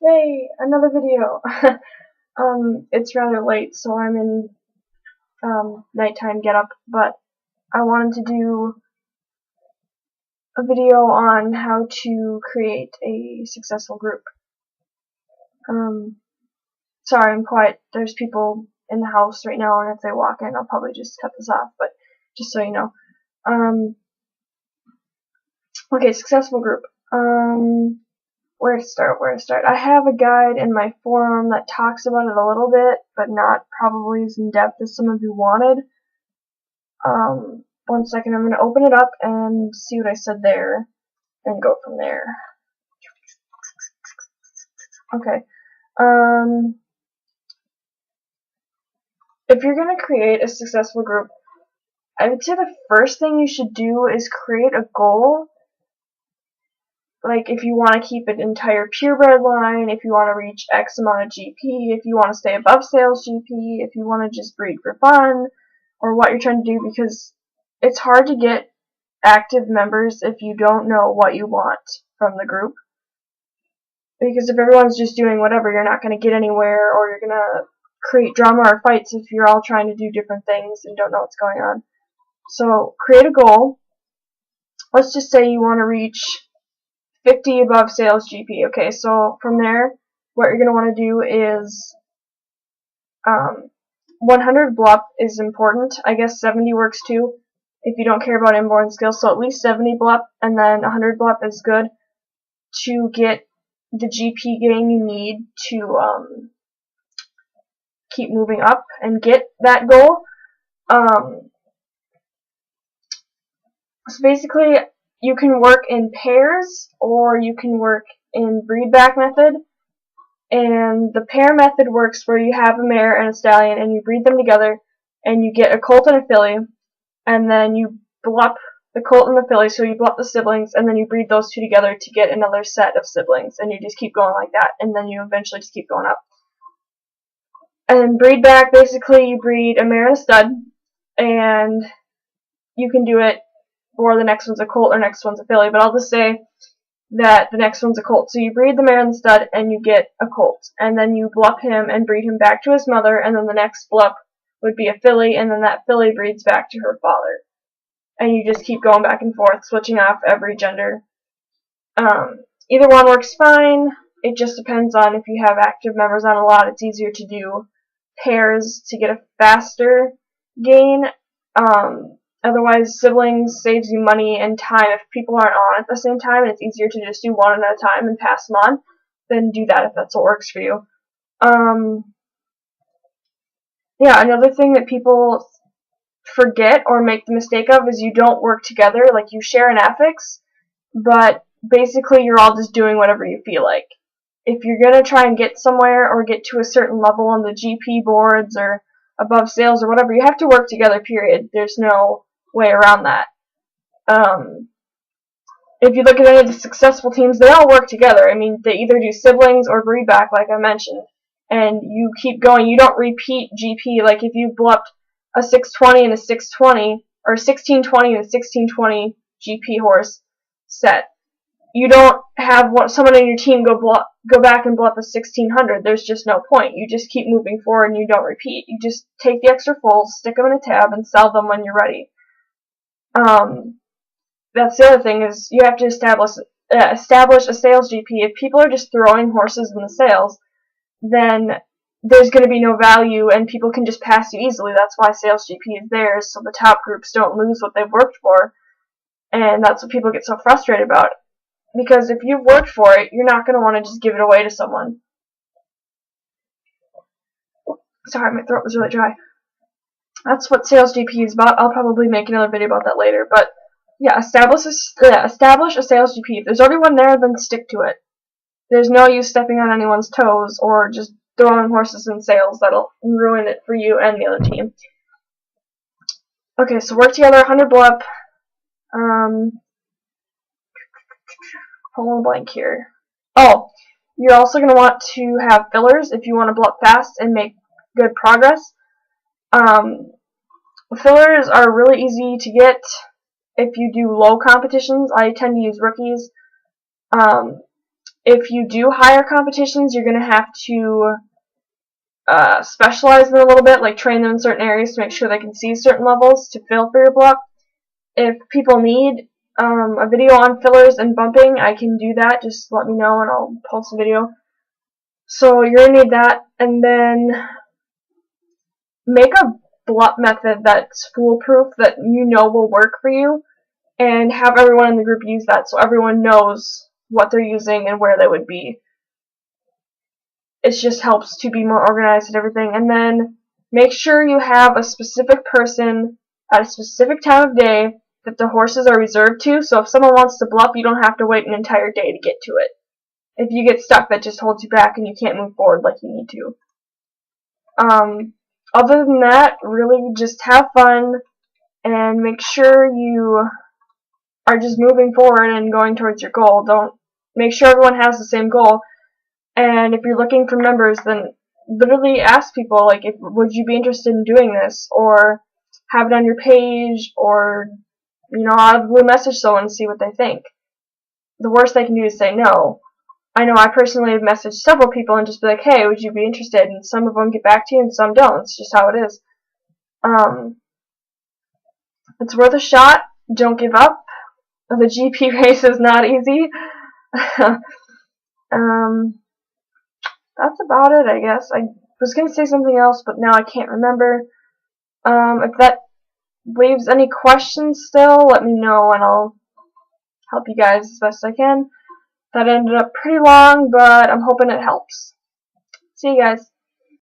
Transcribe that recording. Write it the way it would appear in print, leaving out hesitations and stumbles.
Yay, another video. It's rather late, so I'm in nighttime get up, but I wanted to do a video on how to create a successful group. Sorry, I'm quiet. There's people in the house right now, and if they walk in, I'll probably just cut this off, but just so you know. Okay, successful group. Where to start? I have a guide in my forum that talks about it a little bit, but not probably as in depth as some of you wanted. One second, I'm going to open it up and see what I said there, and go from there. Okay. If you're going to create a successful group, I would say the first thing you should do is create a goal. Like, if you want to keep an entire purebred line, if you want to reach X amount of GP, if you want to stay above sales GP, if you want to just breed for fun, or what you're trying to do, because it's hard to get active members if you don't know what you want from the group. Because if everyone's just doing whatever, you're not going to get anywhere, or you're going to create drama or fights if you're all trying to do different things and don't know what's going on. So, create a goal. Let's just say you want to reach 50 above sales GP. Okay, so from there, what you're going to want to do is 100 blup is important. I guess 70 works too if you don't care about inborn skills. So at least 70 blup and then 100 blup is good to get the GP gain you need to keep moving up and get that goal. So basically, you can work in pairs, or you can work in breed back method. And the pair method works where you have a mare and a stallion, and you breed them together, and you get a colt and a filly, and then you blup the colt and the filly, so you blup the siblings, and then you breed those two together to get another set of siblings, and you just keep going like that, and then you eventually just keep going up. And breed back, basically, you breed a mare and a stud, and you can do it or the next one's a colt, or next one's a filly, but I'll just say that the next one's a colt. So you breed the mare and the stud, and you get a colt, and then you blup him and breed him back to his mother, and then the next blup would be a filly, and then that filly breeds back to her father. And you just keep going back and forth, switching off every gender. Either one works fine. It just depends on if you have active members on a lot. It's easier to do pairs to get a faster gain. Otherwise, siblings saves you money and time. If people aren't on at the same time, and it's easier to just do one at a time and pass them on, then do that if that's what works for you. Yeah, another thing that people forget or make the mistake of is you don't work together. Like, you share an affix, but basically you're all just doing whatever you feel like. If you're going to try and get somewhere or get to a certain level on the GP boards or above sales or whatever, you have to work together, period. There's no way around that. If you look at any of the successful teams, they all work together. I mean, they either do siblings or breed back, like I mentioned, and you keep going. You don't repeat GP. Like, if you blupped a 620 and a 620, or 1620 and a 1620 GP horse set, you don't have someone on your team go back and bluff a 1600. There's just no point. You just keep moving forward and you don't repeat. You just take the extra foals, stick them in a tab, and sell them when you're ready. That's the other thing, is you have to establish a sales GP. If people are just throwing horses in the sales, then there's going to be no value and people can just pass you easily. That's why sales GP is there, so the top groups don't lose what they've worked for. And that's what people get so frustrated about. Because if you've worked for it, you're not going to want to just give it away to someone. Sorry, my throat was really dry. That's what sales GP is about. I'll probably make another video about that later. But yeah, establish a sales GP. If there's already one there, then stick to it. There's no use stepping on anyone's toes or just throwing horses in sales. That'll ruin it for you and the other team. Okay, so work together, 100 blup. Hold on, blank here. Oh, you're also going to want to have fillers if you want to blup fast and make good progress. Fillers are really easy to get if you do low competitions. I tend to use rookies. if you do higher competitions, you're going to have to specialize them a little bit, like train them in certain areas to make sure they can see certain levels to fill for your bluff. If people need a video on fillers and bumping, I can do that. Just let me know and I'll post a video. So you're going to need that, and then make a bluff method that's foolproof, that you know will work for you, and have everyone in the group use that so everyone knows what they're using and where they would be. It just helps to be more organized and everything. And then make sure you have a specific person at a specific time of day that the horses are reserved to, so if someone wants to bluff, you don't have to wait an entire day to get to it. If you get stuck, that just holds you back and you can't move forward like you need to. Other than that, really just have fun and make sure you are just moving forward and going towards your goal. Don't make sure everyone has the same goal. And if you're looking for members, then literally ask people, like, would you be interested in doing this, or have it on your page, or out of the blue message someone and see what they think. The worst they can do is say no. I know I personally have messaged several people and just be like, hey, would you be interested? And some of them get back to you and some don't. It's just how it is. It's worth a shot. Don't give up. The GP race is not easy. That's about it, I guess. I was going to say something else, but now I can't remember. If that leaves any questions still, let me know and I'll help you guys as best I can. That ended up pretty long, but I'm hoping it helps. See you guys.